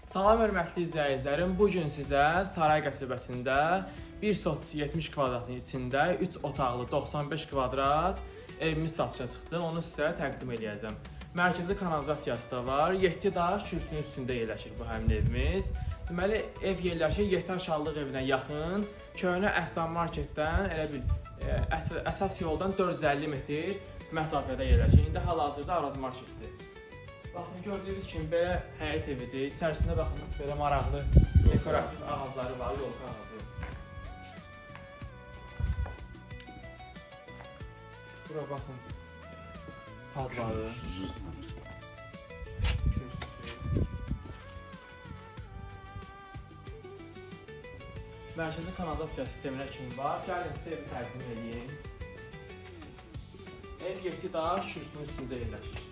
Salam hörmətli izləyicilərim, bugün sizə Saray qəsəbəsində 1 sot 70 kvadratın içində 3 otaqlı 95 kvadrat evimiz satışa çıxdı. Onu sizə təqdim edəcəm. Mərkəzi kanalizasiyası da var. 7 daş kürsünün üstündə yerləşir bu həmin evimiz. Deməli, ev yerləşir Yetər Şallıq evinə yaxın, köhnə Əhsan marketdən elə bil əsas yoldan 450 metr məsafədə yerləşir. İndi hal-hazırda Araz marketdir. Baxın, gördüyünüz kimi belə həyət evidir. İçərisində baxın, belə maraqlı dekorasiya ağacları var, yolka ağacı. Bura baxın, padları, kürsüsü. Mərkəzi kanalizasiya sisteminə kimi var. Gəlin sizə evi təqdim edeyim. Ev 7 daş kürsünün üstündə yerləşir.